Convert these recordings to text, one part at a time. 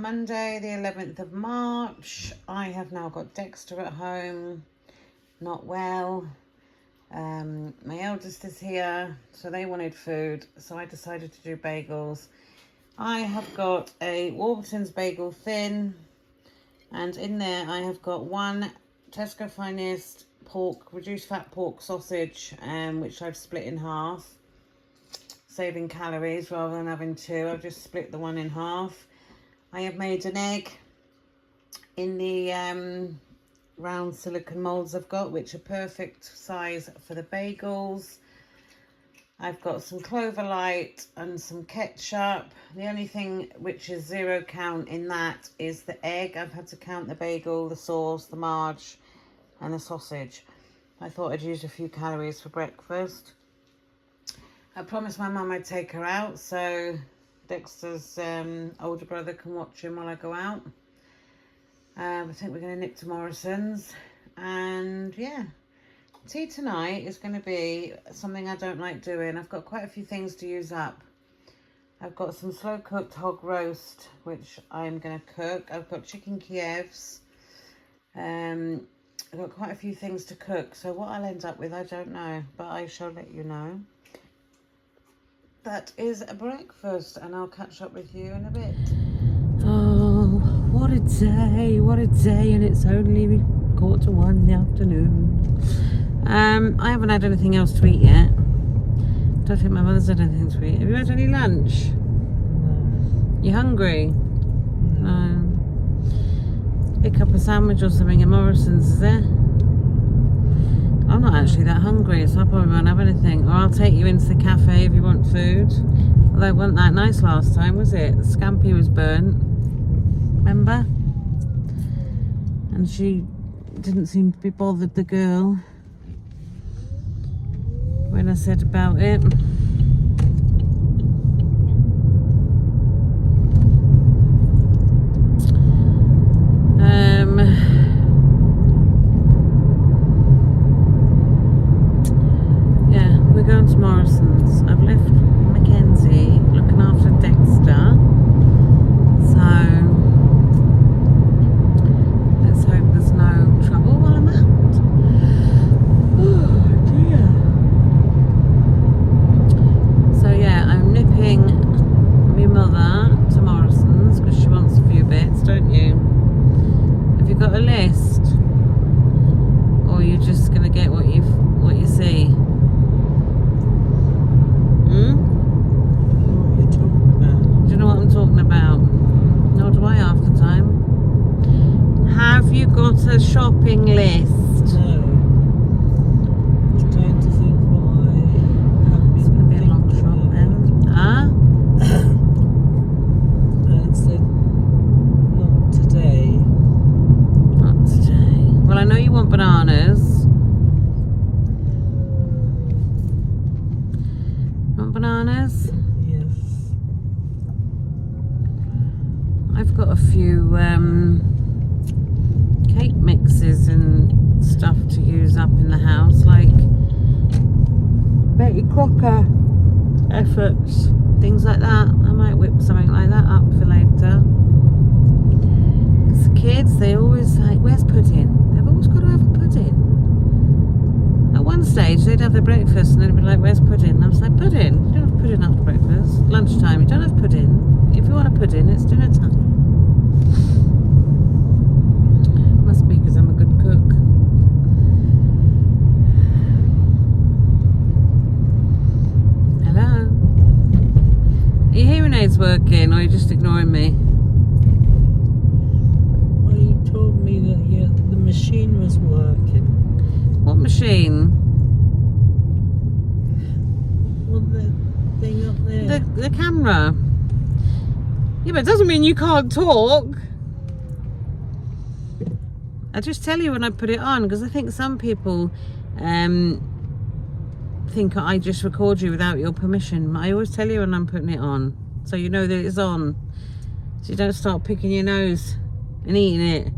Monday the 11th of March. I have now got Dexter at home, not well. My eldest is here, so they wanted food, so I decided to do bagels. I have got a Warburton's bagel thin, and in there I have got one Tesco Finest pork, reduced fat pork sausage, which I've split in half, saving calories rather than having two. I've just split the one in half. I have made an egg in the round silicone molds I've got, which are perfect size for the bagels. I've got some Clover Light and some ketchup. The only thing which is zero count in that is the egg. I've had to count the bagel, the sauce, the marge and the sausage. I thought I'd use a few calories for breakfast. I promised my mum I'd take her out, so Dexter's older brother can watch him while I go out. I think we're going to nip to Morrisons, and yeah, tea tonight is going to be something I don't like doing. I've got quite a few things to use up. I've got some slow cooked hog roast, which I'm going to cook. I've got chicken Kievs. I've got quite a few things to cook, so what I'll end up with I don't know, but I shall let you know. That is a breakfast, and I'll catch up with you in a bit. Oh, what a day, and it's only 1:45 in the afternoon. I haven't had anything else to eat yet. Don't think my mother's had anything to eat. Have you had any lunch? No. You hungry? No. Pick up a sandwich or something in Morrisons, is there? I'm not actually that hungry, so I probably won't have anything. Or I'll take you into the cafe if you want food. Although it wasn't that nice last time, was it? The scampi was burnt. Remember? And she didn't seem to be bothered, the girl, when I said about it. Going to Morrisons. I've left Mackenzie looking after Dexter, so let's hope there's no trouble while I'm out. Oh dear. So yeah, I'm nipping my mother to Morrisons because she wants a few bits, don't you? Have you got a list, or are you just gonna get what you see? Do you know what I'm talking about? Nor do I half the time. Have you got a shopping list? No. I'm trying to think why I have been. It's going to be a long shop then. Huh? And said, not today. Not today. Well, I know you want bananas. Want bananas? Yes. I've got a few cake mixes and stuff to use up in the house, like Betty Crocker efforts, things like that. I might whip something like that up for later. Because the kids, they always like, where's pudding? They've always got to have a pudding. At one stage, they'd have their breakfast and they'd be like, where's pudding? And I was like, pudding? You don't have pudding after breakfast. Lunchtime, you don't have pudding. If you want a pudding, it's dinner time. Must be because I'm a good cook. Hello? Are your hearing aids working, or are you just ignoring me? Well, you told me that the machine was working. What machine? Well, the thing up there. The camera. Yeah, but it doesn't mean you can't talk. I just tell you when I put it on, because I think some people think I just record you without your permission. I always tell you when I'm putting it on, so you know that it's on, so you don't start picking your nose and eating it.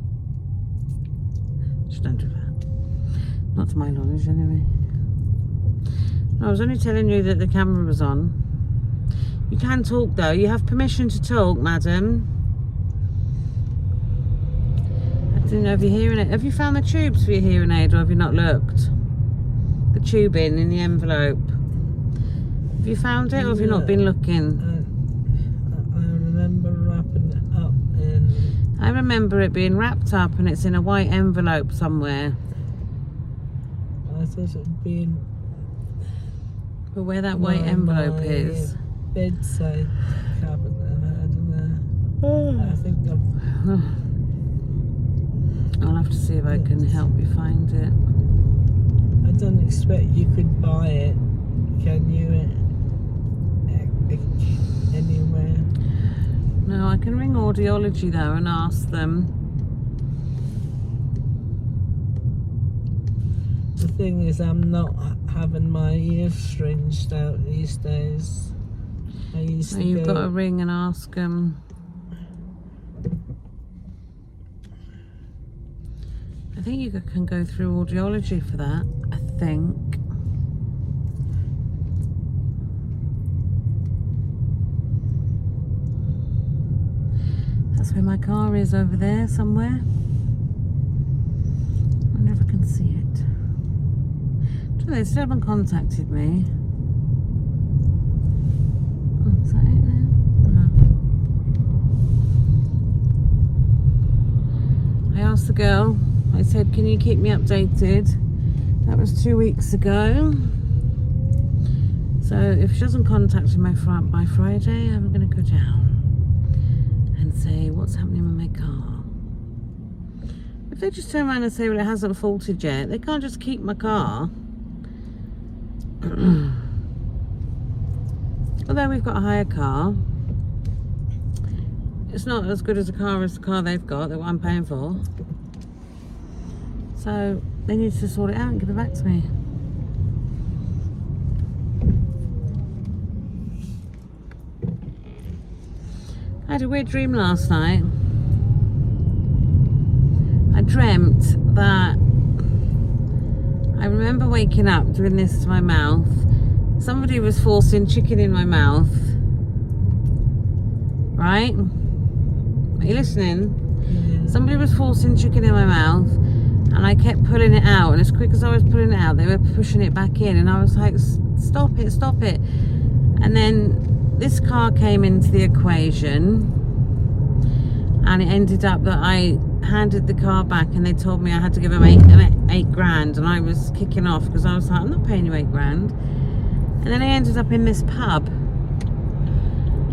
Just don't do that. Not to my knowledge, anyway. I was only telling you that the camera was on. You can talk though. You have permission to talk, madam. Didn't know if you're hearing it. Have you found the tubes for your hearing aid, or have you not looked? The tubing in the envelope. Have you found it, or have you not been looking? I remember wrapping it up in... I remember it being wrapped up and it's in a white envelope somewhere. I thought it would be in... But where that white envelope is... bedside cabinet, I don't know. I think I'll have to see if I can help you find it. I don't expect you could buy it, can you? Anywhere? No, I can ring audiology though and ask them. The thing is, I'm not having my ears stringed out these days. I used to You've go... got to ring and ask them. I think you can go through audiology for that, I think. That's where my car is, over there somewhere. I wonder if I can see it. They still haven't contacted me. Oh, is that it there? No. I asked the girl, I said, can you keep me updated? That was 2 weeks ago. So if she doesn't contact me by Friday, I'm going to go down and say what's happening with my car. If they just turn around and say, well, it hasn't faulted yet, they can't just keep my car. Although we've got a hire car, it's not as good as the car they've got, that I'm paying for. So they need to sort it out and give it back to me. I had a weird dream last night. I dreamt that I remember waking up, doing this to my mouth. Somebody was forcing chicken in my mouth. Right? Are you listening? Yeah. Somebody was forcing chicken in my mouth and I kept pulling it out, and as quick as I was pulling it out, they were pushing it back in, and I was like, stop it, stop it. And then this car came into the equation, and it ended up that I handed the car back and they told me I had to give them eight grand, and I was kicking off because I was like, I'm not paying you $8 grand. And then I ended up in this pub,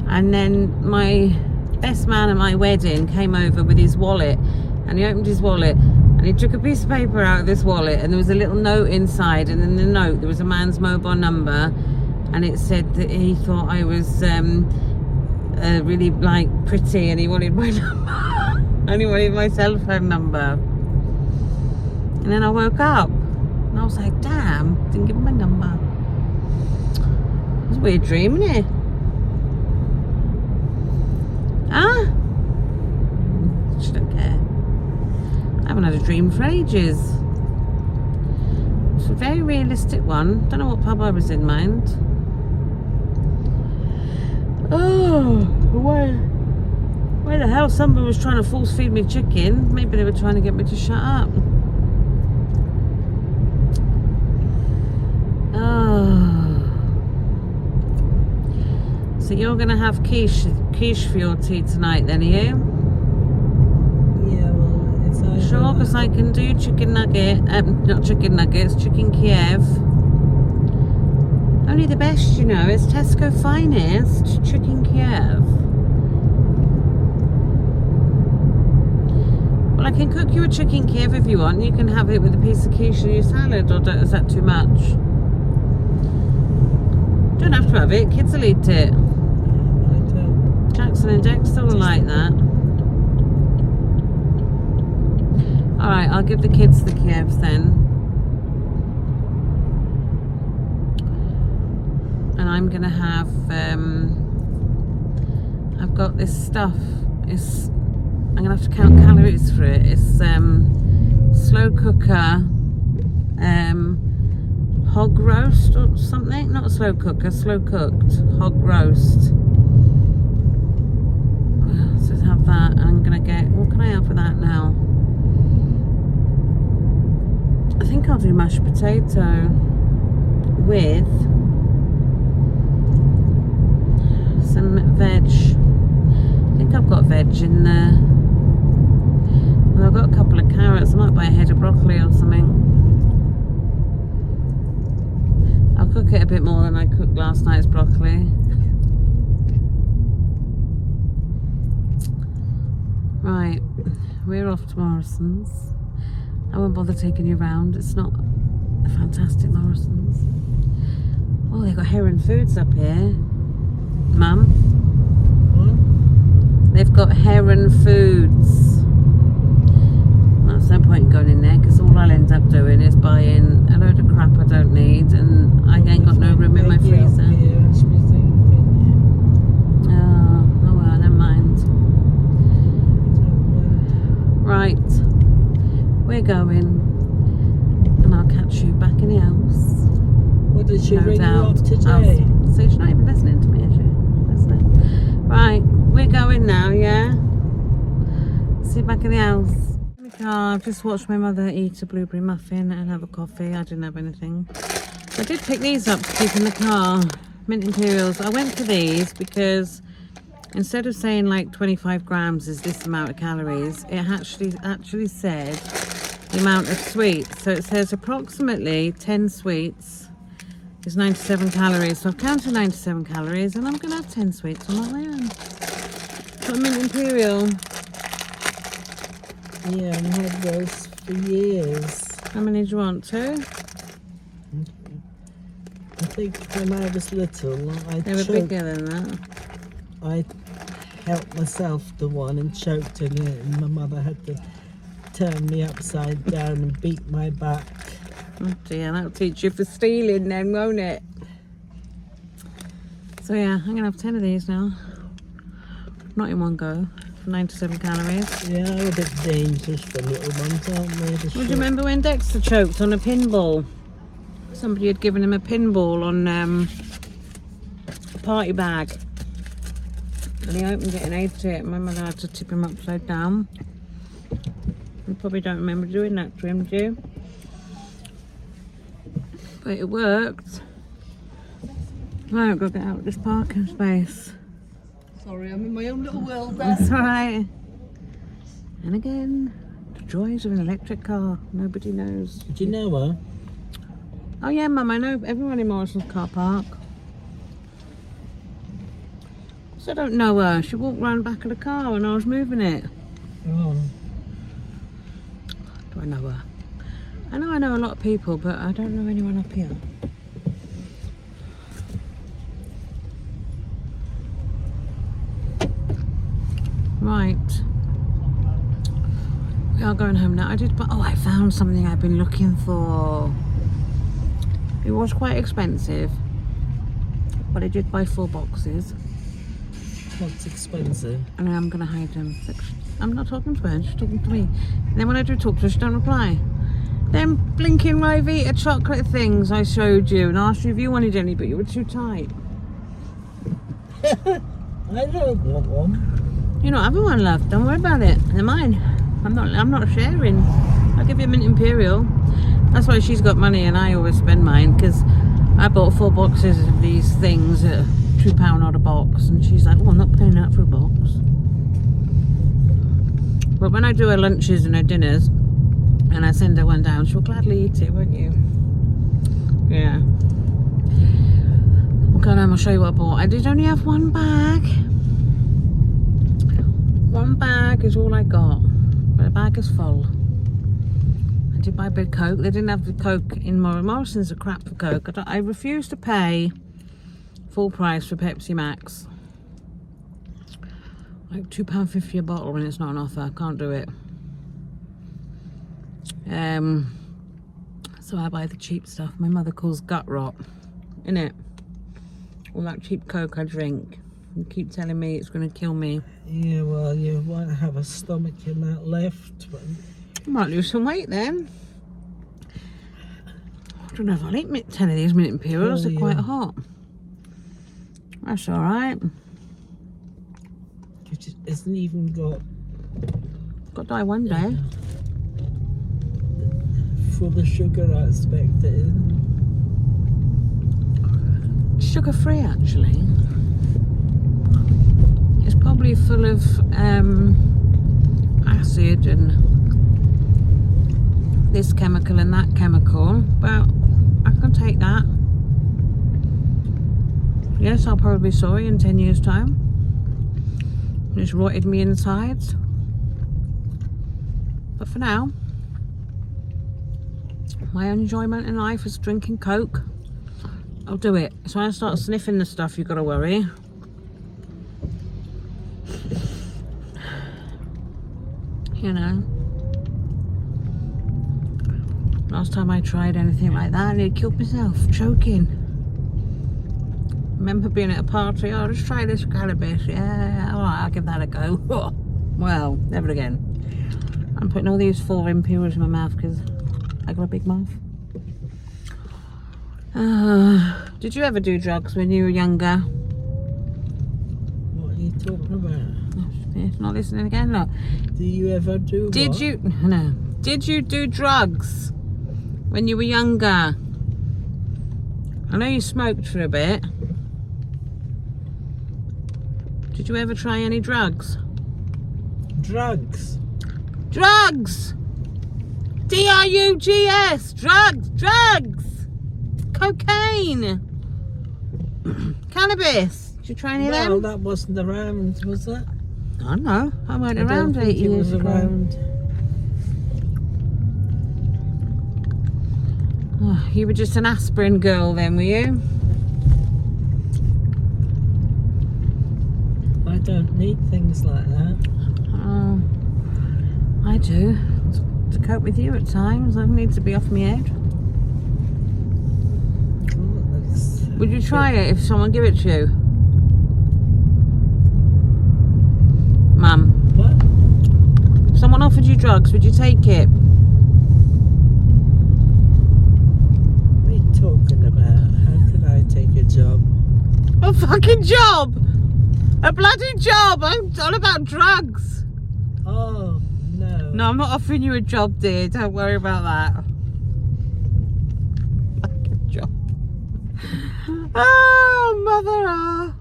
and then my best man at my wedding came over with his wallet, and he opened his wallet and he took a piece of paper out of this wallet, and there was a little note inside, and in the note there was a man's mobile number, and it said that he thought I was really like pretty, and he wanted my number. And he wanted my cell phone number. And then I woke up and I was like, damn, didn't give him my number. It was a weird dream, isn't it? Huh? She don't care. I haven't had a dream for ages. It's a very realistic one. Don't know what pub I was in, mind. Oh, where the hell? Somebody was trying to force feed me chicken. Maybe they were trying to get me to shut up. Oh. So you're going to have quiche for your tea tonight then, are you? Yeah, well, it's either... Sure, because I can do chicken nugget, not chicken nuggets, chicken Kiev. Only the best, you know, it's Tesco finest chicken Kiev. Well, I can cook you a chicken Kiev if you want. You can have it with a piece of quiche in your salad, or is that too much? Don't have to have it, kids will eat it. Jackson and Dexter will like that. Alright, I'll give the kids the Kievs then. And I'm gonna have I've got this stuff. I'm gonna have to count calories for it. It's slow cooker hog roast or something. Not a slow cooker, slow cooked hog roast. So have that. I'm gonna get, what can I have for that now? think I'll do mashed potato with some veg. I think I've got veg in there. Well, I've got a couple of carrots. I might buy a head of broccoli or something. I'll cook it a bit more than I cooked last night's broccoli. Right, we're off to Morrisons. I won't bother taking you round. It's not a fantastic Morrisons. Oh, they've got Heron Foods up here. Mum? What? They've got Heron Foods. Well, there's no point in going in there because all I'll end up doing is buying a load of crap I don't need, and I ain't got no room in my freezer. Oh well, never mind. Right, we're going, and I'll catch you back in the house. What did she No ring you doubt. up today? So she's not even listening to me, is she? Listening. Right, we're going now, yeah? See you back in the house. In the car, I've just watched my mother eat a blueberry muffin and have a coffee. I didn't have anything. I did pick these up to keep in the car. Mint Imperials. I went for these because instead of saying like 25 grams is this amount of calories, it actually said the amount of sweets. So it says approximately 10 sweets is 97 calories. So I've counted 97 calories and I'm going to have 10 sweets on my own. Got a Mint Imperial. Yeah, I've had those for years. How many do you want? 2? I think when I was little, They were bigger than that. I helped myself to one and choked in it, and my mother had to turn me upside down and beat my back. Oh dear, that'll teach you for stealing then, won't it? So yeah, I'm going to have 10 of these now. Not in one go. 97 calories. Yeah, they're a bit dangerous for little ones, aren't they? Do you remember when Dexter choked on a pinball? Somebody had given him a pinball on a party bag. And he opened it and ate it. My mother had to tip him upside down. You probably don't remember doing that to him, do you? But it worked. Right, I've got to get out of this parking space. Sorry, I'm in my own little world there. That's alright. And again, the joys of an electric car. Nobody knows. Do you know her? Oh yeah, Mum, I know everyone in Morrison's car park. So I don't know her. She walked round the back of the car when I was moving it. Oh. Do I know her? I know a lot of people, but I don't know anyone up here. Right. We are going home now. I found something I've been looking for. It was quite expensive, but I did buy 4 boxes. What's expensive? And I'm going to hide them. I'm not talking to her, she's talking to me. And then when I do talk to her, she don't reply. Them blinking Rivita chocolate things I showed you and asked you if you wanted any, but you were too tight. I don't want one. You're not having one, love. Don't worry about it. They're mine. I'm not sharing. I'll give you a Mint Imperial. That's why she's got money and I always spend mine, because I bought 4 boxes of these things at £2 odd a box, and she's like, oh, I'm not paying that for a box. But when I do her lunches and her dinners and I send her one down, she'll gladly eat it, won't you? Yeah. Okay, now I'll show you what I bought. I did only have 1 bag. 1 bag is all I got, but the bag is full. I did buy a bit of Coke. They didn't have the Coke in Morrisons. Are crap for Coke. I refuse to pay full price for Pepsi Max. Like £2.50 a bottle when it's not an offer. I can't do it. So I buy the cheap stuff. My mother calls gut rot, innit? All that cheap Coke I drink. You keep telling me it's going to kill me. Yeah, well, you won't have a stomach in that left. But I might lose some weight then. I don't know if I'll eat 10 of these Mint Imperials. They're quite hot. That's all right. it hasn't even got Got to die one day. full of sugar, I expect it is. Sugar free, actually. It's probably full of acid and this chemical and that chemical, but I can take that. Yes, I'll probably be sorry in 10 years' time. It's rotted me insides. But for now, my enjoyment in life is drinking Coke. I'll do it. So when I start sniffing the stuff, you've got to worry. You know. Last time I tried anything like that, I nearly killed myself, choking. Remember being at a party, oh, let's try this cannabis. Yeah, alright, I'll give that a go. Well, never again. I'm putting all these foreign impurities in my mouth because I got a big mouth. Did you ever do drugs when you were younger? What are you talking about? It's not listening again, look. Do you ever do Did what? you? No. Did you do drugs when you were younger? I know you smoked for a bit. Did you ever try any drugs? Drugs? Drugs! D-R-U-G-S! Drugs! Drugs! Cocaine! Cannabis! Did you try any of Well, them? that wasn't around, was it? I don't know. I weren't I don't around think 8 it years was ago. around. Oh, you were just an aspirin girl then, were you? I don't need things like that. Oh, I do. To cope with you at times. I need to be off my head. Oh, that's- Would you try it if someone give it to you? Mum, What? if someone offered you drugs, would you take it? What are you talking about? How could I take a job? A fucking job! A bloody job! I'm all about drugs. Oh, no. No, I'm not offering you a job, dear. Don't worry about that. Fucking job. Oh, mother. Oh,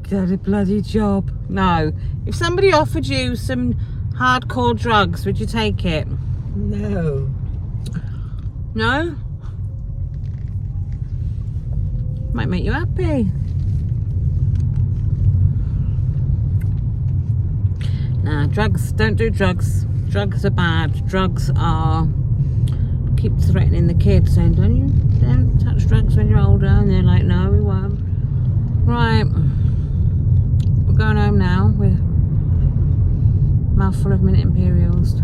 Get a bloody job. No. If somebody offered you some hardcore drugs, would you take it? no. No? Might make you happy. Nah, drugs, don't do drugs. Drugs are bad. Drugs are... Keep threatening the kids, saying, don't touch drugs when you're older. And they're like, no, we won't. Right. We're going home now with a mouthful of minute imperials.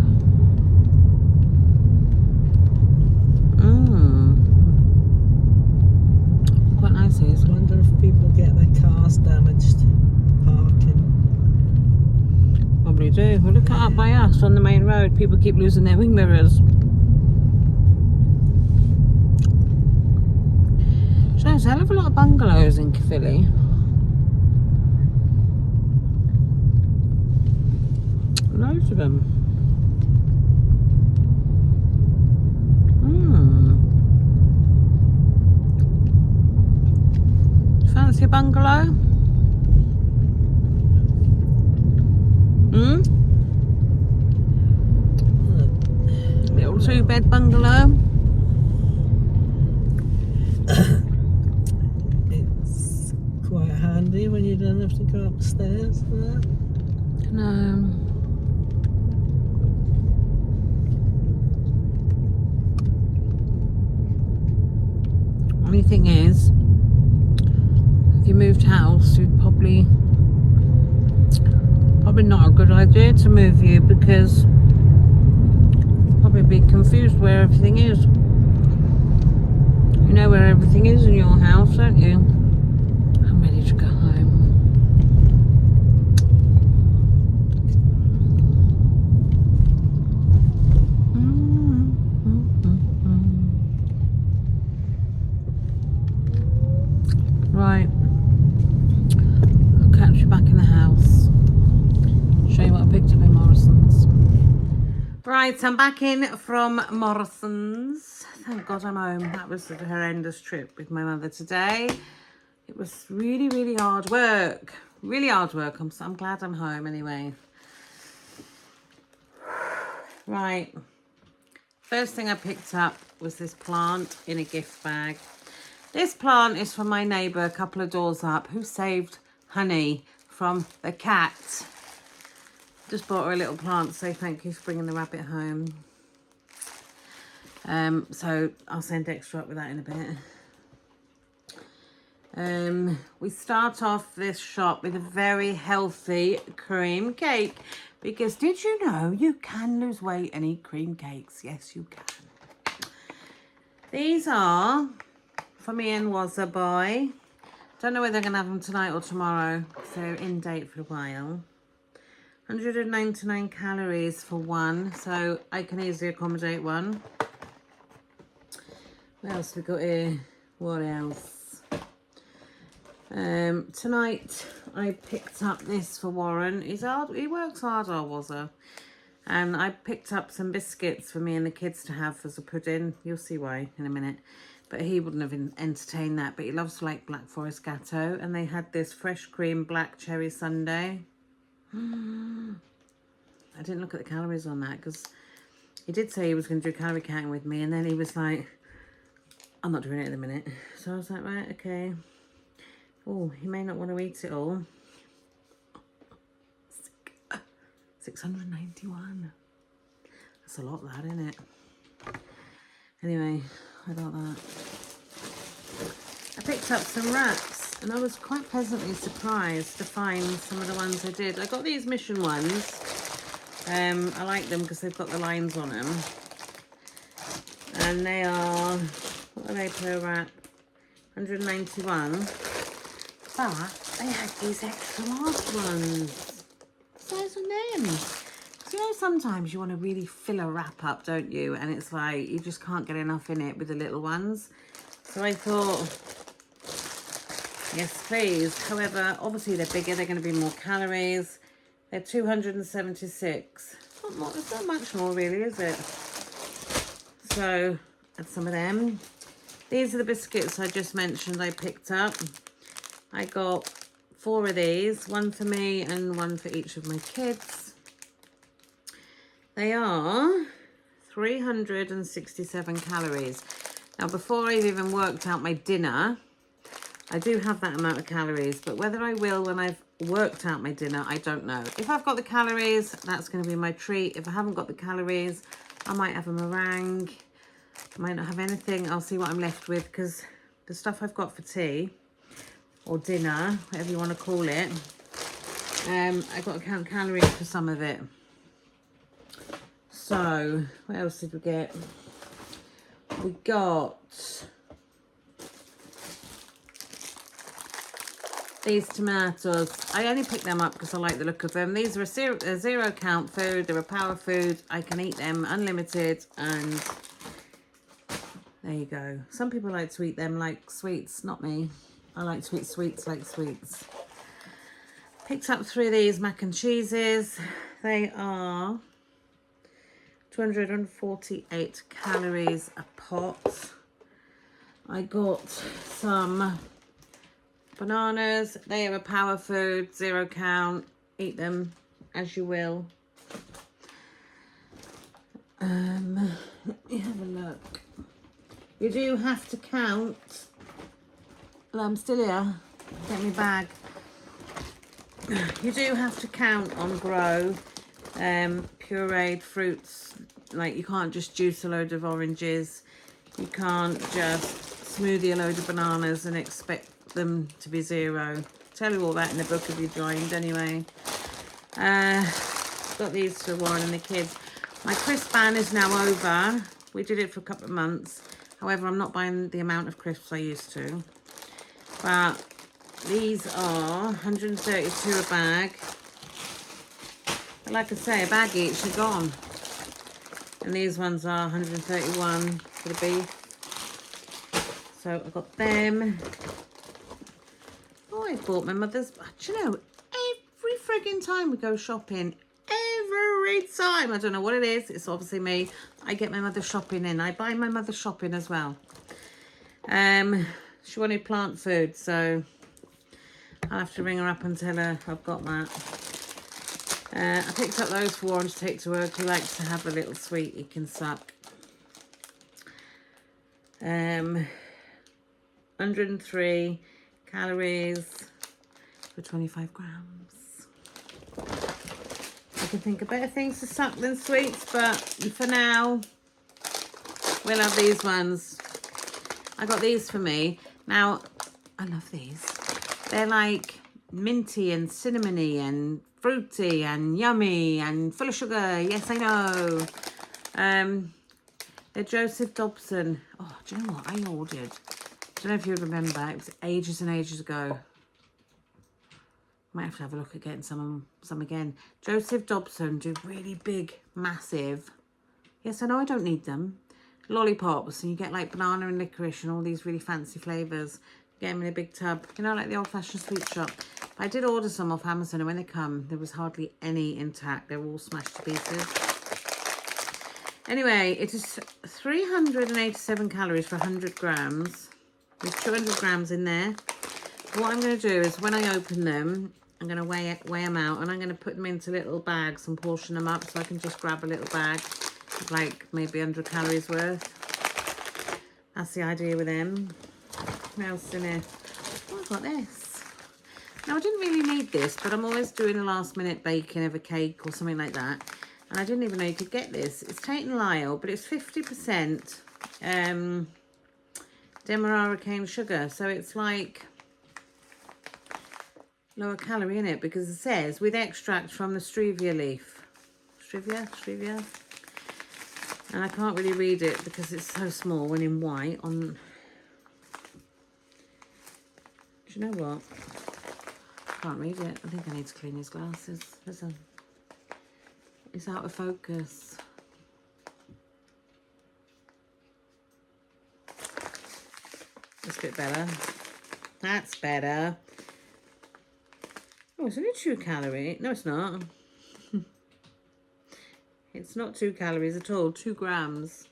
Quite nice here. I wonder if people get their cars damaged parking. Probably do. Well, look up by us on the main road. People keep losing their wing mirrors. So there's a hell of a lot of bungalows in Philly. Loads of them. Fancy a bungalow? Little 2-bed bungalow. It's quite handy when you don't have to go upstairs for that. No. Only thing is, if you moved house, you'd probably not a good idea to move you, because you'd probably be confused where everything is. You know where everything is in your house, don't you? I'm ready to go home. Right. I'll catch you back in the house. Show you what I picked up in Morrisons. Right. Right, I'm back in from Morrisons. Thank God I'm home. That was a horrendous trip with my mother today. It was really, really hard work. Really hard work. I'm glad I'm home anyway. Right. First thing I picked up was this plant in a gift bag. This plant is from my neighbour a couple of doors up who saved honey from the cat. Just bought her a little plant to say thank you for bringing the rabbit home. So I'll send extra up with that in a bit. We start off this shop with a very healthy cream cake, because did you know you can lose weight and eat cream cakes? Yes, you can. These are for me and Wazza Boy. Don't know whether they're going to have them tonight or tomorrow, so they're in date for a while. 199 calories for one, so I can easily accommodate one. What else we got here? What else? Tonight I picked up this for Warren. He works hard, Wazza. And I picked up some biscuits for me and the kids to have as a pudding. You'll see why in a minute. But he wouldn't have entertained that. But he loves like Black Forest Gatto. And they had this fresh cream black cherry sundae. I didn't look at the calories on that, because he did say he was going to do calorie counting with me, and then he was like, I'm not doing it in a minute. So I was like, right, okay. Oh, he may not want to eat it all. 691. That's a lot, that, isn't it? Anyway, I got that. I picked up some wraps. And I was quite pleasantly surprised to find some of the ones I did. I got these Mission ones. I like them because they've got the lines on them. And they are, what are they per wrap? 191. But they had these extra large ones. What size are them? So, you know, sometimes you want to really fill a wrap up, don't you? And it's like, you just can't get enough in it with the little ones. So I thought, yes, please. However, obviously they're bigger. They're going to be more calories. They're 276. It's not much more, really, is it? So, add some of them. These are the biscuits I just mentioned I picked up. I got 4 of these. One for me and one for each of my kids. They are 367 calories. Now, before I've even worked out my dinner, I do have that amount of calories, but whether I will when I've worked out my dinner, I don't know. If I've got the calories, that's going to be my treat. If I haven't got the calories, I might have a meringue. I might not have anything. I'll see what I'm left with, because the stuff I've got for tea or dinner, whatever you want to call it, I've got to count calories for some of it. So, what else did we get? We got these tomatoes. I only picked them up because I like the look of them. These are a zero count food. They're a power food. I can eat them unlimited, and there you go. Some people like to eat them like sweets, not me. I like to eat sweets like sweets. Picked up 3 of these mac and cheeses. They are 248 calories a pot. I got some bananas. They are a power food, 0 count. Eat them as you will. Let me have a look. You do have to count. Well, I'm still here. Get me bag. You do have to count on Grow pureed fruits. Like, you can't just juice a load of oranges. You can't just smoothie a load of bananas and expect them to be 0. Tell you all that in the book if you joined anyway. Got these for Warren and the kids. My crisp ban is now over. We did it for a couple of months. However, I'm not buying the amount of crisps I used to. But these are 132 a bag. But like I say, a bag each are gone. And these ones are 131 for the beef. So I got them. Oh, I bought my mother's. Do you know, every frigging time we go shopping, grocery time. I don't know what it is. It's obviously me. I get my mother shopping in. I buy my mother shopping as well. She wanted plant food, so I'll have to ring her up and tell her I've got that. I picked up those for Warren to take to work. He likes to have a little sweet he can suck. 103 calories for 25 grams. I can think of better things to suck than sweets, but for now, we'll have these ones. I got these for me. Now, I love these. They're like minty and cinnamony and fruity and yummy and full of sugar. Yes, I know. They're Joseph Dobson. Oh, do you know what I ordered? I don't know if you remember. It was ages and ages ago. Might have to have a look at getting some again. Joseph Dobson do really big, massive. Yes, I know I don't need them. Lollipops, and you get like banana and licorice and all these really fancy flavours. Get them in a big tub, you know, like the old-fashioned sweet shop. I did order some off Amazon, and when they come, there was hardly any intact. They were all smashed to pieces. Anyway, it is 387 calories for 100 grams. There's 200 grams in there. What I'm going to do is when I open them, I'm going to weigh them out, and I'm going to put them into little bags and portion them up so I can just grab a little bag of like maybe 100 calories worth. That's the idea with them. What else in here? Oh, I've got this. Now, I didn't really need this, but I'm always doing a last minute baking of a cake or something like that. And I didn't even know you could get this. It's Tate & Lyle, but it's 50% Demerara cane sugar. So it's like lower calorie in it because it says with extract from the stevia leaf. Stevia. And I can't really read it because it's so small when in white on... Do you know what? I can't read it. I think I need to clean his glasses. Listen. It's out of focus. That's a bit better. That's better. Oh, it's only 2 calories. No, it's not. It's not 2 calories at all. 2 grams.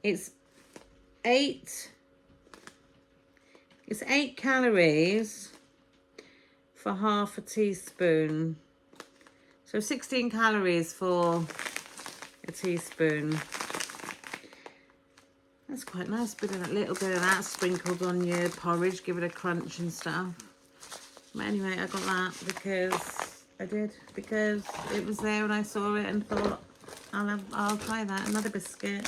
It's 8. It's 8 calories for half a teaspoon. So 16 calories for a teaspoon. That's quite nice. Bit of that, little bit of that sprinkled on your porridge. Give it a crunch and stuff. But anyway, I got that because it was there and I saw it and thought I'll try that. Another biscuit.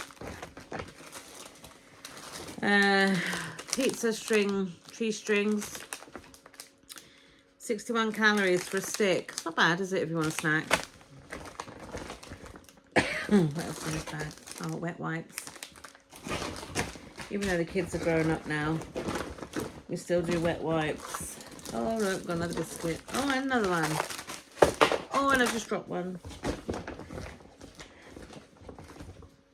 Pizza string, cheese strings. 61 calories for a stick. It's not bad, is it, if you want a snack? What else in this bag? Oh, wet wipes. Even though the kids are grown up now, we still do wet wipes. Oh, look, got another biscuit. Oh, and another one. Oh, and I just dropped one.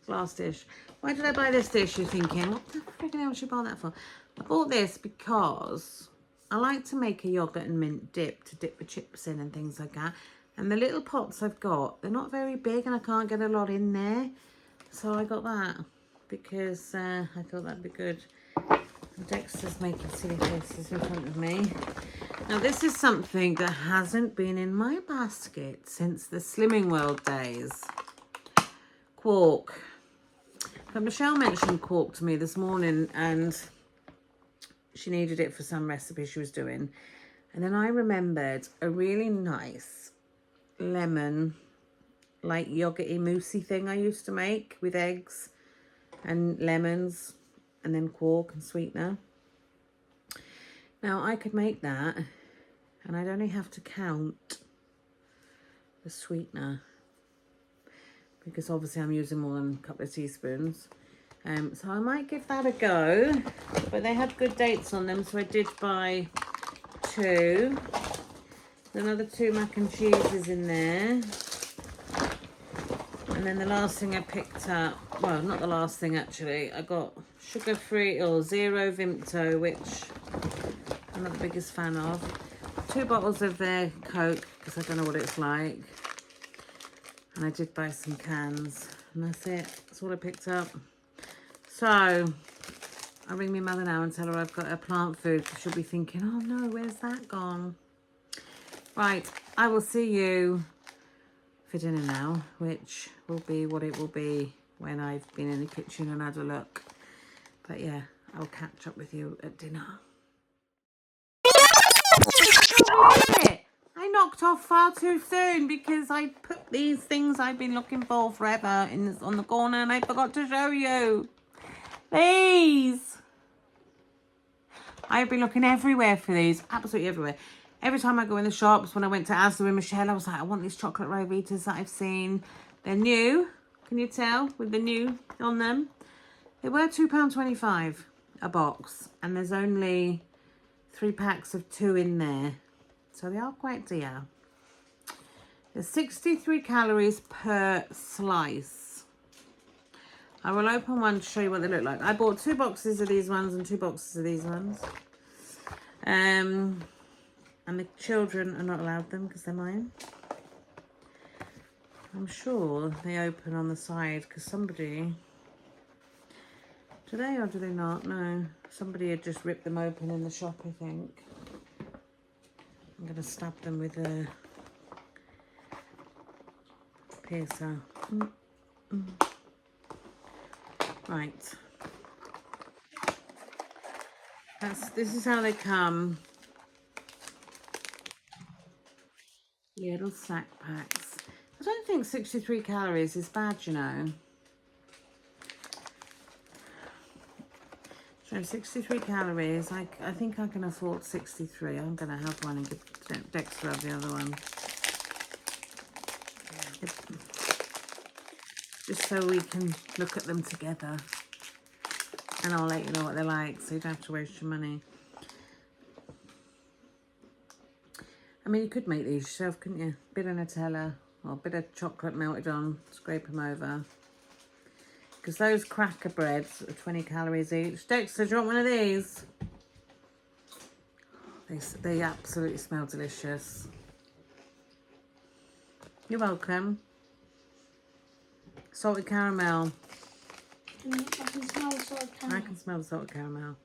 Glass dish. Why did I buy this dish, you're thinking? What the freaking hell should I buy that for? I bought this because I like to make a yogurt and mint dip to dip the chips in and things like that. And the little pots I've got, they're not very big and I can't get a lot in there. So I got that because I thought that'd be good. Dexter's making silly faces in front of me. Now this is something that hasn't been in my basket since the Slimming World days. Quark. But Michelle mentioned quark to me this morning and she needed it for some recipe she was doing. And then I remembered a really nice lemon, like yogurty moussey thing I used to make with eggs and lemons and then quark and sweetener. Now I could make that and I'd only have to count the sweetener because obviously I'm using more than a couple of teaspoons. So I might give that a go, but they had good dates on them, so I did buy 2. Another 2 mac and cheeses in there. And then the last thing I picked up, well, not the last thing actually, I got sugar-free or zero Vimto, which I'm not the biggest fan of. 2 bottles of their Coke, because I don't know what it's like. And I did buy some cans. And that's it. That's all I picked up. So, I'll ring my mother now and tell her I've got her plant food. She'll be thinking, oh no, where's that gone? Right, I will see you for dinner now, which will be what it will be when I've been in the kitchen and had a look. But yeah, I'll catch up with you at dinner. I knocked off far too soon because I put these things I've been looking for forever on the corner and I forgot to show you. These. I've been looking everywhere for these, absolutely everywhere. Every time I go in the shops, when I went to Asda with Michelle, I was like, I want these chocolate Rivitas that I've seen. They're new, can you tell, with the new on them? They were £2.25 a box, and there's only 3 packs of 2 in there. So they are quite dear. There's 63 calories per slice. I will open one to show you what they look like. I bought 2 boxes of these ones and 2 boxes of these ones. And the children are not allowed them because they're mine. I'm sure they open on the side because somebody... Do they or do they not? No. Somebody had just ripped them open in the shop, I think. I'm going to stab them with a piercer. Right. This is how they come. Little snack packs. I don't think 63 calories is bad, you know. So 63 calories. I think I can afford 63. I'm going to have one and give Dexter the other one. Just so we can look at them together. And I'll let you know what they're like so you don't have to waste your money. I mean, you could make these yourself, couldn't you? Bit of Nutella or a bit of chocolate melted on, scrape them over. Because those cracker breads are 20 calories each. Dexter, do you want one of these? They absolutely smell delicious. You're welcome. Salted caramel. I can smell the salted caramel. I can smell the salted caramel.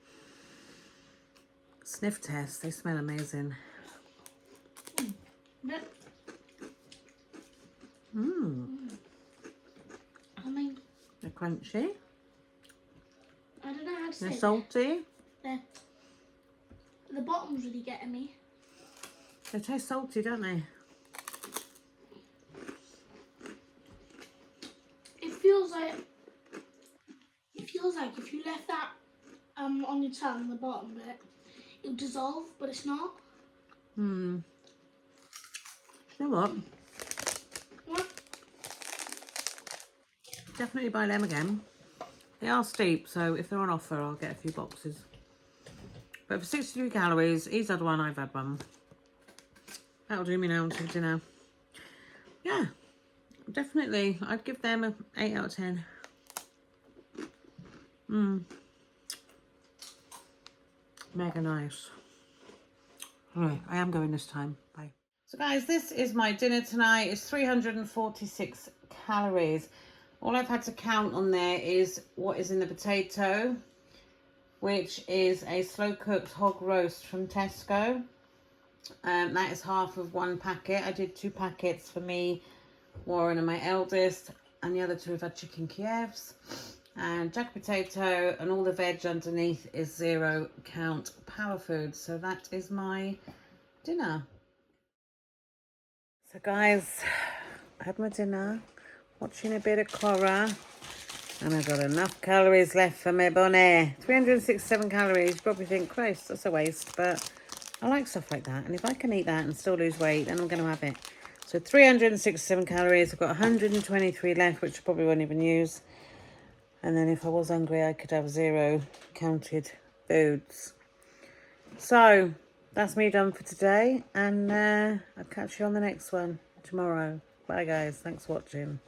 Sniff test. They smell amazing. I mean, They're crunchy. I don't know how to say They're it. salty. The bottom's really getting me. They taste salty, don't they? It feels like if you left that on your tongue, the bottom bit, it'll dissolve, but it's not. You know what? What? Definitely buy them again. They are steep, so if they're on offer, I'll get a few boxes. But for 63 calories, he's had one, I've had one. That'll do me now until dinner. Yeah, definitely. I'd give them an 8 out of 10. Mega nice. Alright, I am going this time. Bye. So guys, this is my dinner tonight. It's 346 calories. All I've had to count on there is what is in the potato, which is a slow cooked hog roast from Tesco. That is half of 1 packet. I did 2 packets for me, Warren and my eldest, and the other 2 have had chicken Kievs. And jack potato, and all the veg underneath is 0 count power food. So that is my dinner. So guys, I had my dinner, watching a bit of Cora, and I've got enough calories left for my bonnet. 367 calories. You probably think, Christ, that's a waste, but I like stuff like that. And if I can eat that and still lose weight, then I'm going to have it. So 367 calories. I've got 123 left, which I probably won't even use. And then if I was hungry, I could have 0 counted foods. So that's me done for today. And I'll catch you on the next one tomorrow. Bye guys. Thanks for watching.